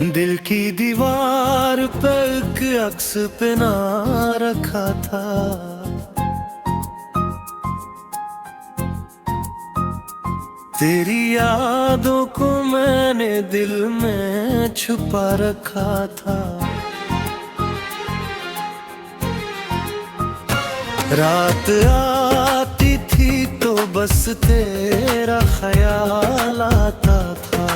दिल की दीवार पे एक अक्स पे ना रखा था। तेरी यादों को मैंने दिल में छुपा रखा था। रात आती थी तो बस तेरा ख्याल आता था।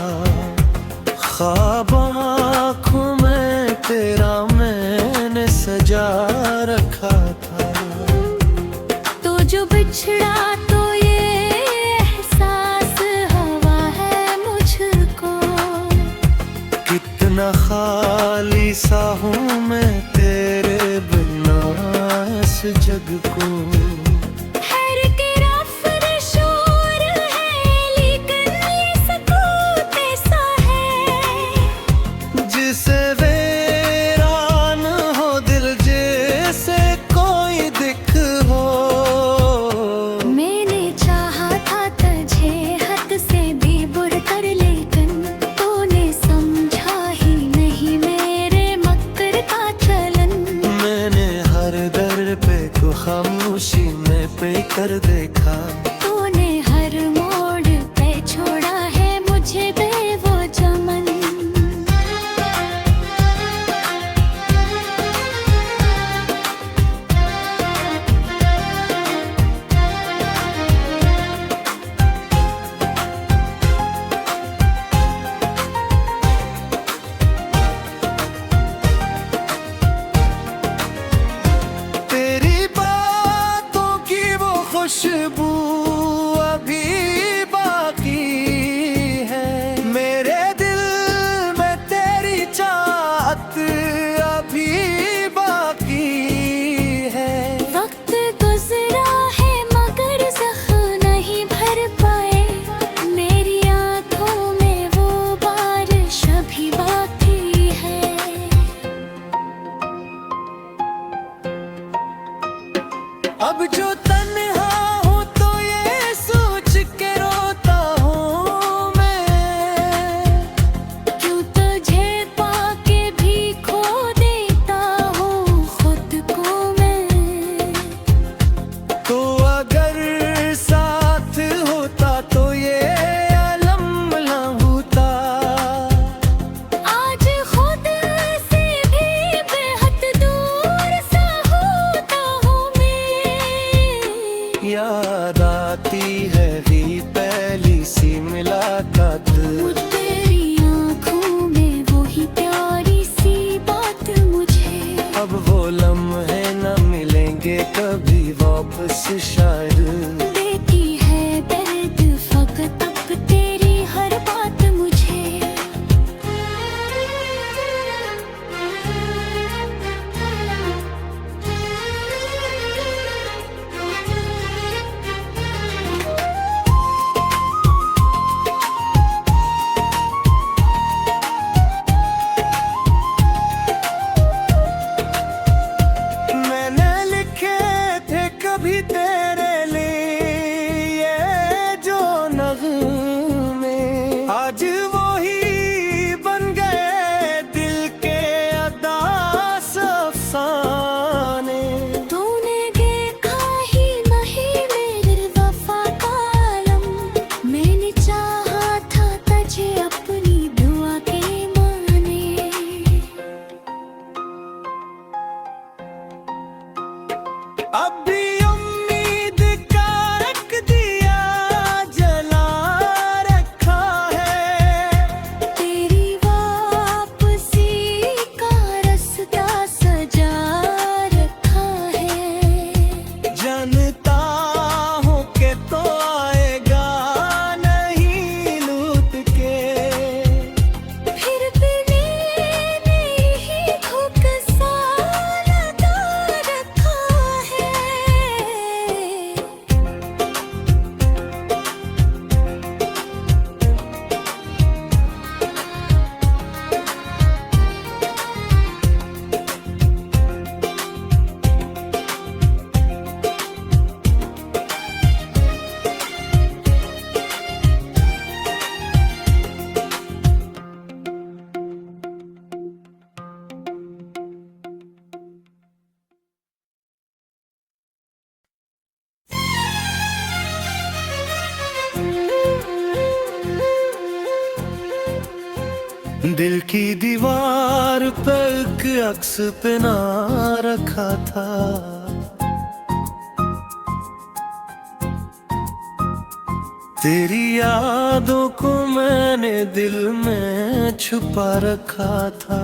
ख्वाब आँखों में तेरा मैंने सजा रखा था। तो जो बिछड़ा तो ये एहसास हुआ है मुझको। कितना खाली सा हूँ मैं तेरे बिना इस जग को। जिसे वीरान हो दिल जैसे कोई दिख हो। मैंने चाहा था तुझे हद से भी बुर कर, लेकिन तूने समझा ही नहीं मेरे मक्र का चलन। मैंने हर दर पे को खामोशी में पे कर देखा। तूने हर मोड़ पे छोड़ा है मुझे बेवो चमन। खुशबू अभी बाकी है मेरे दिल में, तेरी चाहत अभी बाकी है। वक्त गुजरा है मगर ज़ख्म नहीं भर पाए। मेरी आंखों में वो बारिश अभी बाकी है। अब जो याद आती है भी पहली सी मुलाकात। तेरी आँखों में वही प्यारी सी बात मुझे। अब वो लम्हे न मिलेंगे कभी वापस शायद। देती है दर्द फकत अब तेरी हर बात मुझे। भी तेरे लिए दिल की दीवार पे एक अक्स पे ना रखा था, तेरी यादों को मैंने दिल में छुपा रखा था।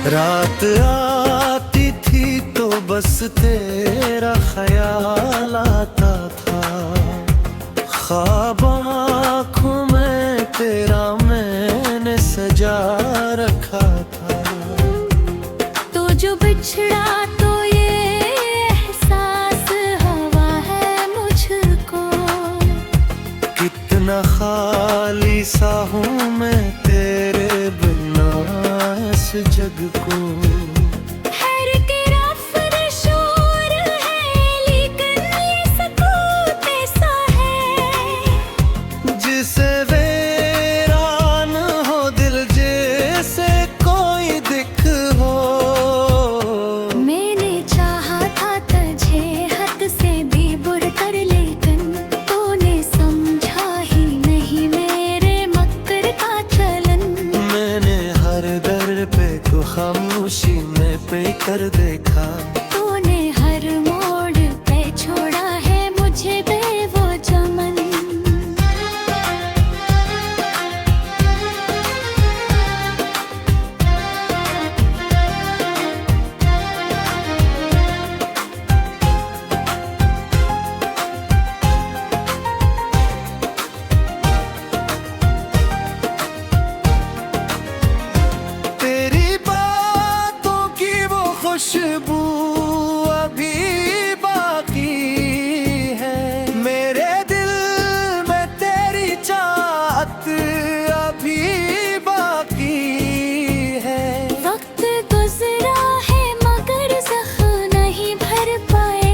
रात आती थी तो बस तेरा ख्याल आता था, ख्वाब आँखों में तेरा मैंने सजा रखा था। तो जो बिछड़ा तो ये एहसास हुआ है मुझको, कितना खाली सा हूँ मैं तेरे बिना इस जग को। हैर के रफ्र शोर है लेकिन ये सुकून ऐसा है, जिसे वीरान हो दिल जैसे कोई दिख हो। मैंने चाहा था तुझे हद से भी बुर कर, लेकिन तूने समझा ही नहीं मेरे मक्र का चलन। मैंने हर दर पे को खामोशी में पे कर देखा, तूने हर मोड़ पे छोड़ा है मुझे बेवो चमन। तेरी बातों की वो खुशबू अभी बाकी है, मेरे दिल में तेरी चाहत अभी बाकी है। वक्त गुजरा है मगर ज़ख्म नहीं भर पाए,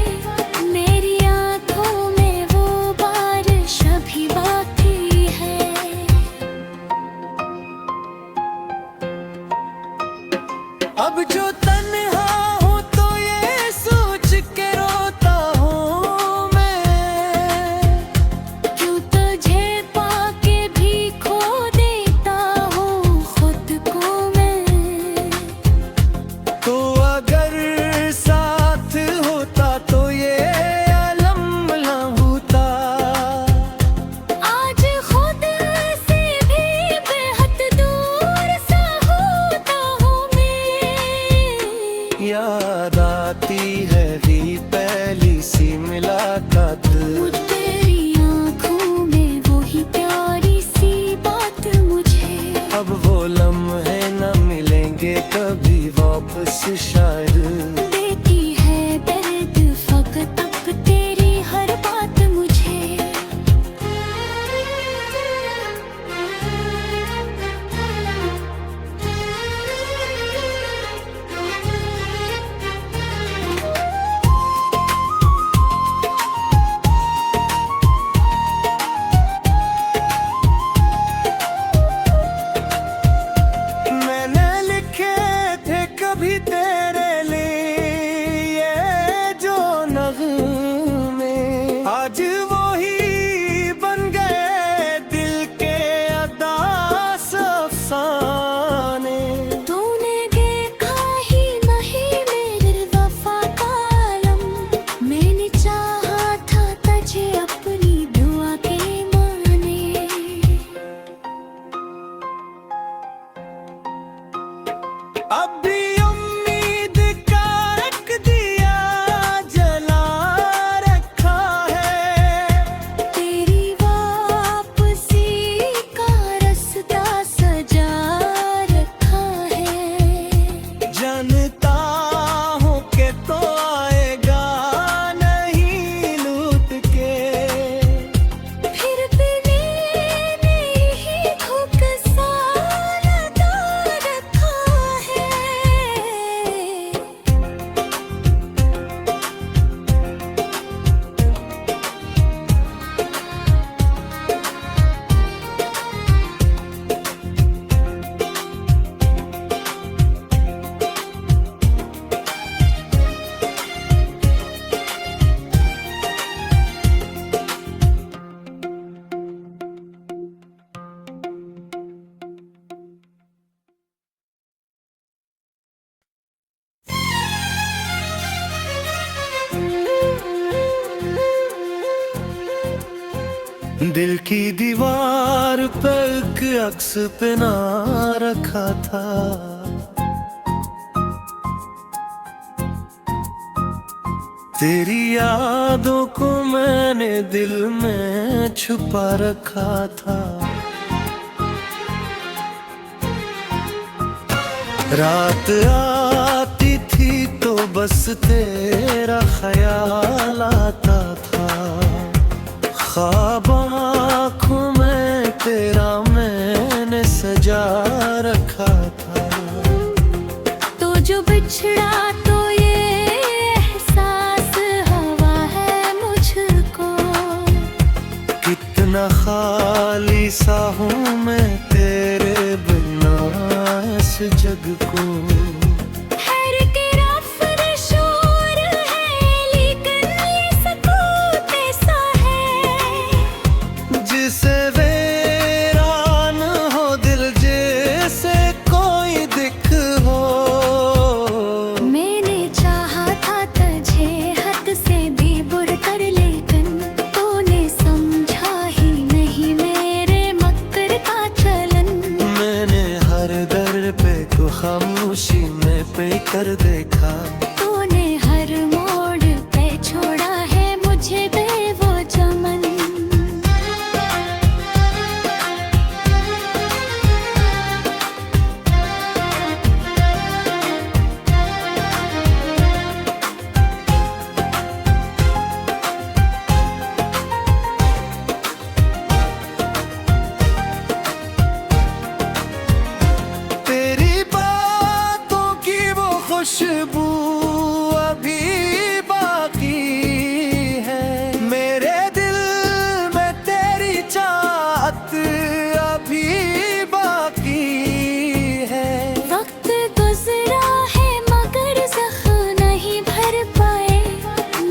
मेरी आंखों में वो बारिश अभी बाकी है। अब जो तन्हा हूँ तो ये सोच के रोता हूँ मैं, क्यों तुझे पाके भी खो देता हूँ खुद को मैं। तो अगर साथ होता तो ये अलम ना होता। आज खुद से भी बेहद दूर सा होता हूँ मैं। याद आती है भी पहली सी मुलाकात, मुझ तेरी आँखों में वही प्यारी सी बात मुझे। अब वो लम्हे न मिलेंगे कभी वापस शायद। देती है दर्द फकत अब तेरी हर बात मुझे। मैंने लिखे थे कभी तेरे लिए जो नग़्मे, आज वो ही बन गए दिल के अदास अफसाने। तूने देखा ही नहीं मेरे वफा का आलम, मैंने चाहा था तुझे अपनी दुआ के माने। अब भी उम्मीद का रख दिया जला रखा है, दिल की दीवार पे एक अक्स पे ना रखा था, तेरी यादों को मैंने दिल में छुपा रखा था। रात आती थी तो बस तेरा ख्याल आता था, ख्वाब आँखों में तेरा मैंने सजा रखा था। तो जो बिछड़ा तो ये एहसास हुआ है मुझको, कितना खाली सा हूँ मैं तेरे बिना इस जग को। हैर के रफ्र शोर है लेकिन ये सुकून ऐसा है, जिसे वीरान हो दिल जैसे कोई दिख हो। मैंने चाहा था तुझे हद से भी बुरकर, लेकिन तूने समझा ही नहीं मेरे मक्कर का चलन। मैंने हर दर पे को खामोशी में पे कर देखा, तूने हर मोड़ पे छोड़ा है मुझे बेवो चमन। तेरी बातों की वो खुशबू अभी बाकी है, मेरे दिल में तेरी चाहत अभी बाकी है। वक्त गुजरा है मगर जख्म नहीं भर पाए,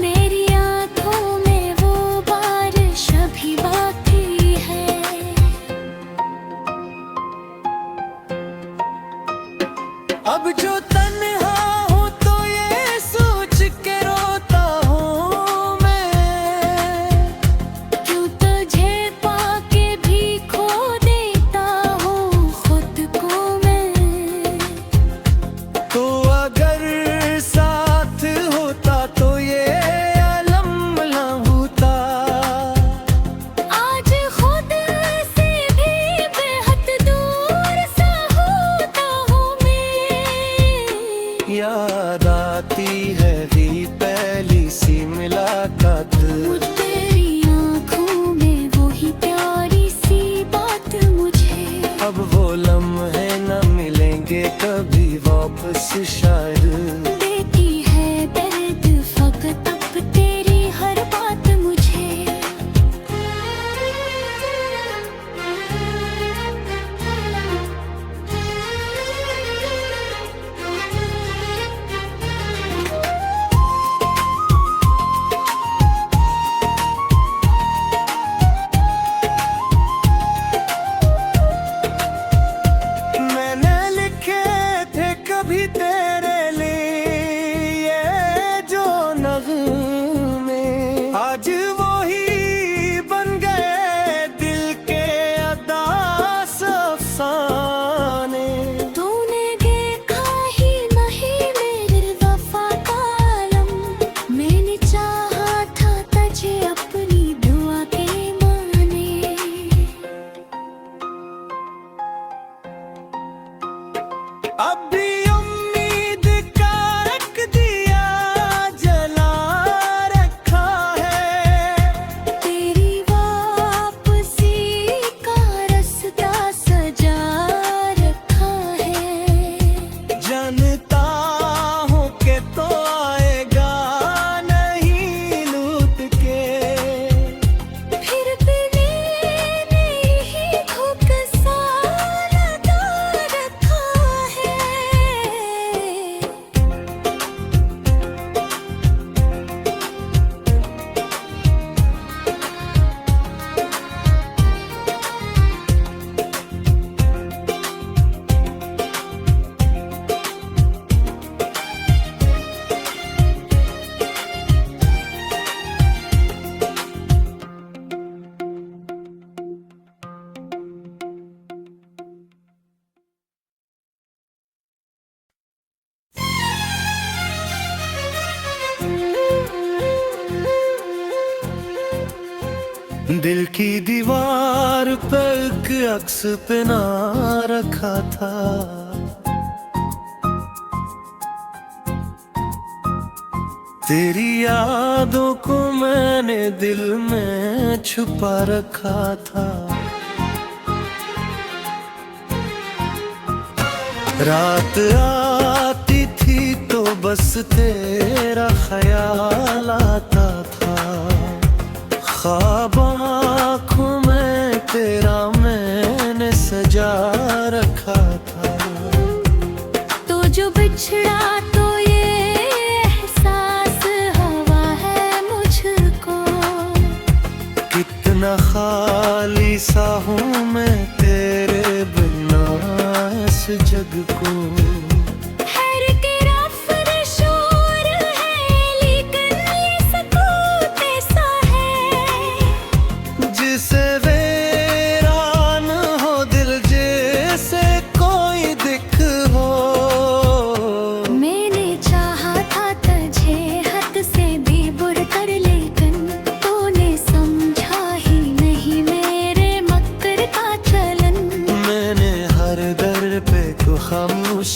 मेरी आंखों में वो बारिश अभी बाकी है। अब जो तन्हा हूँ तो ये सोच के रोता हूँ मैं, क्यों तुझे पाके भी खो देता हूँ खुद को मैं। तो अगर साथ होता तो ये अलम ना होता। आज खुद से भी बेहद दूर सा होता हूँ मैं। याद आती है री पहली सी मुलाकात, मुझ तेरी आँखों में वही प्यारी सी बात मुझे। अब वो लम्हे न मिलेंगे कभी वापस शायद। देती है दर्द फकत अब तेरी हर बात मुझे। दिल की दीवार पे एक अक्स पे ना रखा था, तेरी यादों को मैंने दिल में छुपा रखा था। रात आती थी तो बस तेरा ख्याल आता था, ख्वाब आँखों में तेरा मैंने सजा रखा था। तो जो बिछड़ा तो ये एहसास हुआ है मुझको, कितना खाली सा हूँ मैं तेरे बिना इस जग को। हैर के रफ्त शोर है लेकिन ये सकूत ऐसा है, जिसे वीरान हो दिल जैसे कोई दिख हो। मैंने चाहा था तुझे हद से भी बुर कर, लेकिन तूने समझा ही नहीं मेरे मक्र का चलन। मैंने हर दर पे को खामोश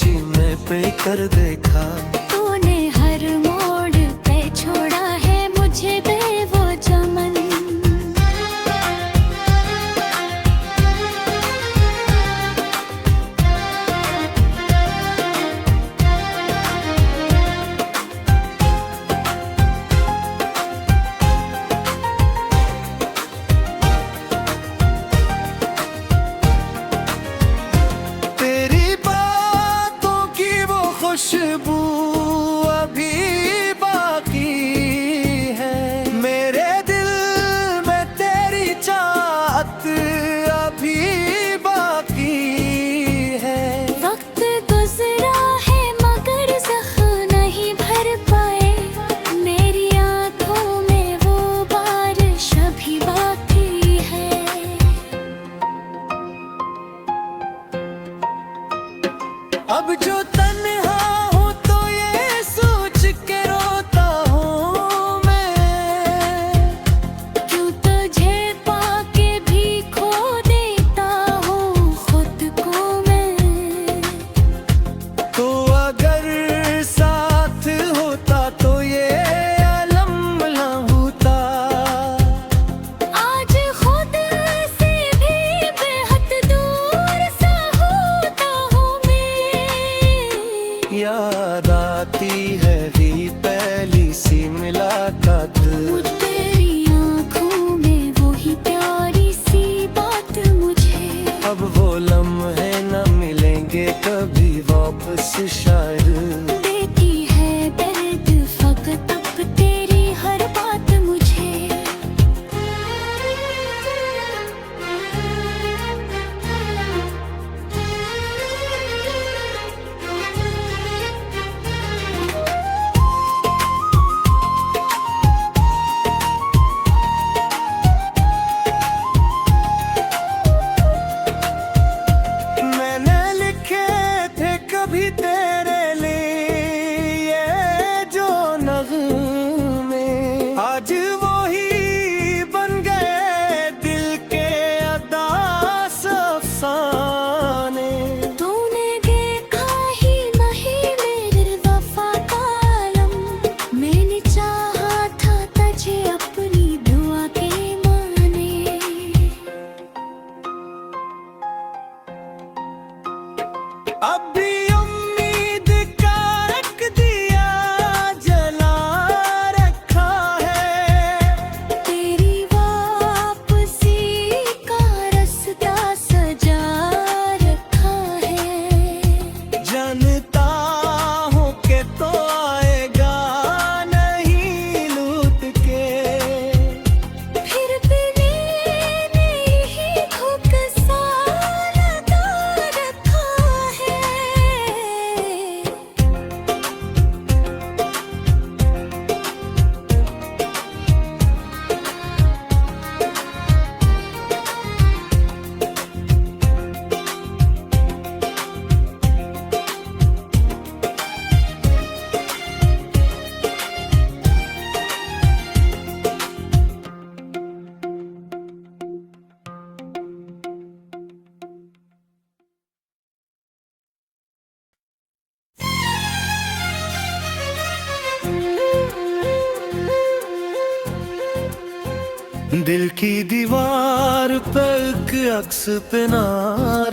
दिल की दीवार पे एक अक्स पे ना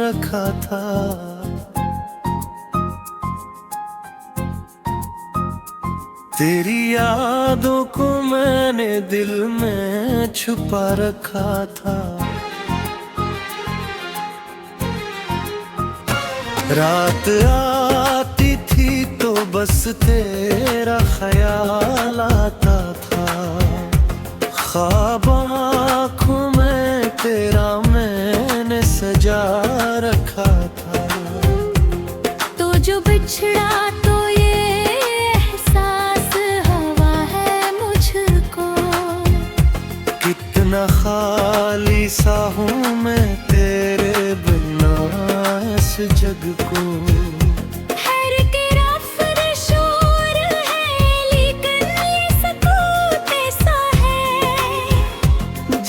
रखा था। तेरी यादों को मैंने दिल में छुपा रखा था। रात आती थी तो बस तेरा ख्याल आता था। ख्वाब आँखों में तेरा मैंने सजा रखा था। तो जो बिछड़ा तो ये एहसास हुआ है मुझको। कितना खाली सा हूँ मैं तेरे बिना इस जग को। हैर के रफ्त शोर है लेकिन ये सकूत ऐसा है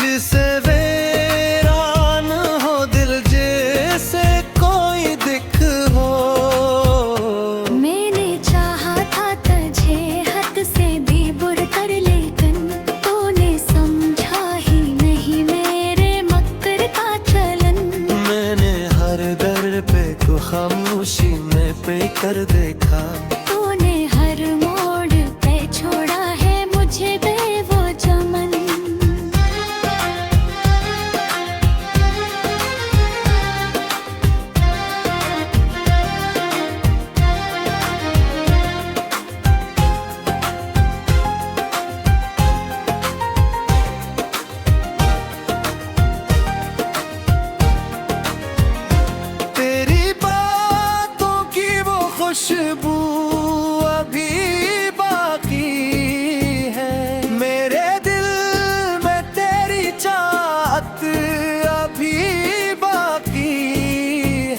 जिसे वीरान हो दिल जैसे कोई दिख हो। मैंने चाहा था तुझे हद से भी बुर कर लेकिन तूने समझा ही नहीं मेरे मक्कर का चलन। मैंने हर दर पे को खामोशी में पे कर देखा। तूने हर मोड़ पे छोड़ा है मुझे वो चमन। तेरी बातों की वो खुशबू अभी बाकी है। मेरे दिल में तेरी चाहत अभी बाकी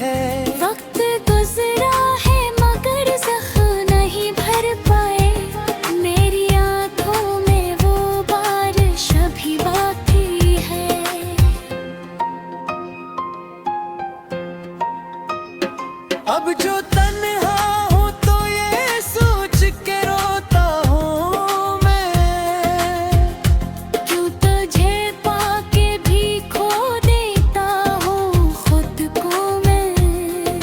है। वक्त गुजरा है मगर जख्म नहीं भर पाए। मेरी आंखों में वो बारिश अभी बाकी है। अब जो तन्हा हूँ तो ये सोच के रोता हूँ मैं। क्यों तुझे पाके भी खो देता हूँ खुद को मैं।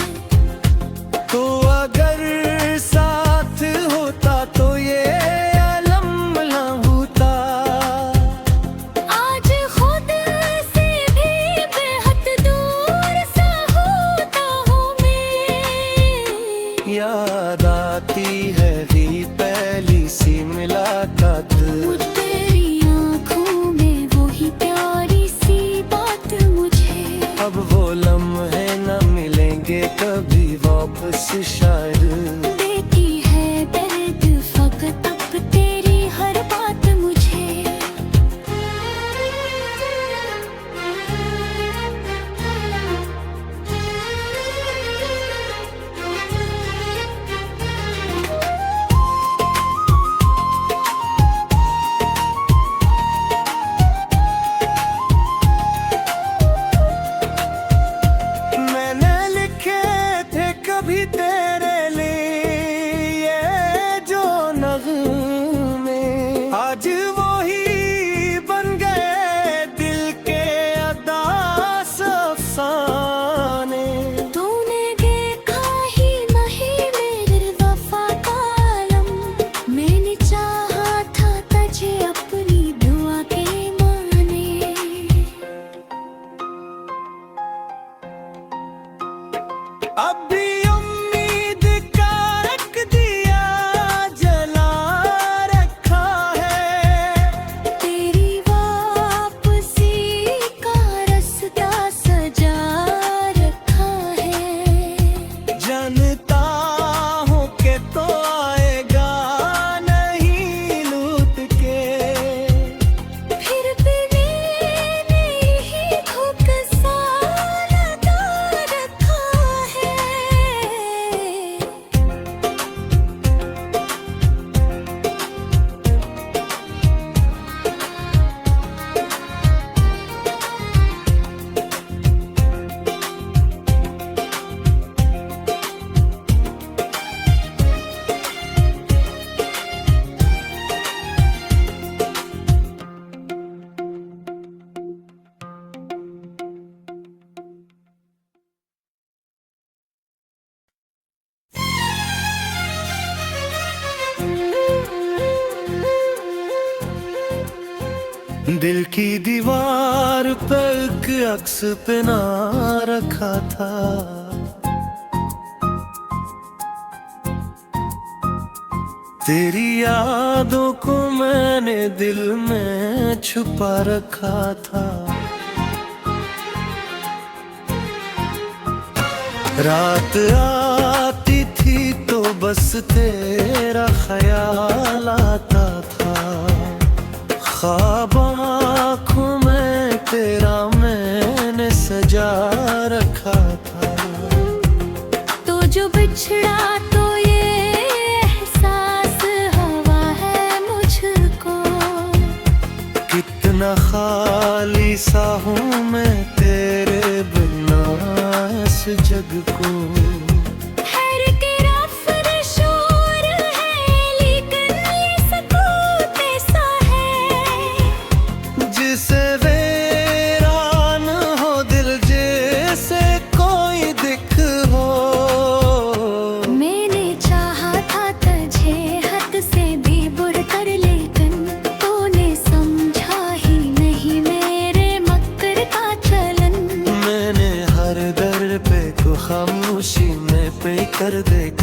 तो अगर साथ होता तो ये आलम ना होता। आज खुद से भी बेहद दूर सा होता हूँ मैं। याद आती है री पहली सी मुलाकात। वो तेरी आँखों में वही प्यारी सी बात मुझे। अब वो लम्हे न मिलेंगे कभी वापस शायद। देती है दर्द फकत अब तेरी हर बात मुझे। मैंने लिखे थे कभी तेरे लिए जो नग़्मे आज वो ही बन गए दिल के अदास अफ़साने। तूने देखा ही नहीं मेरे वफा का आलम। मैंने चाहा था तुझे अपनी दुआ के माने। अब भी उम्मीद का रख दिया जला रखा है। दिल की दीवार पे एक अक्स पे ना रखा था, तेरी यादों को मैंने दिल में छुपा रखा था। रात आती थी तो बस तेरा ख्याल आता था, ख्वाब आँखों में तेरा मैंने सजा रखा था। तो जो बिछड़ा तो ये एहसास हुआ है मुझको, कितना खाली सा हूँ मैं तेरे बिना इस जग को। हैर के रफ्त शोर है लेकिन ये सकूत ऐसा है, जिसे वीरान हो दिल जैसे कोई दिख हो। मैंने चाहा था तुझे हद से भी बुर कर, लेकिन तूने समझा ही नहीं मेरे मक्र का चलन। मैंने हर दर पे को खामोशी में पे कर देखा,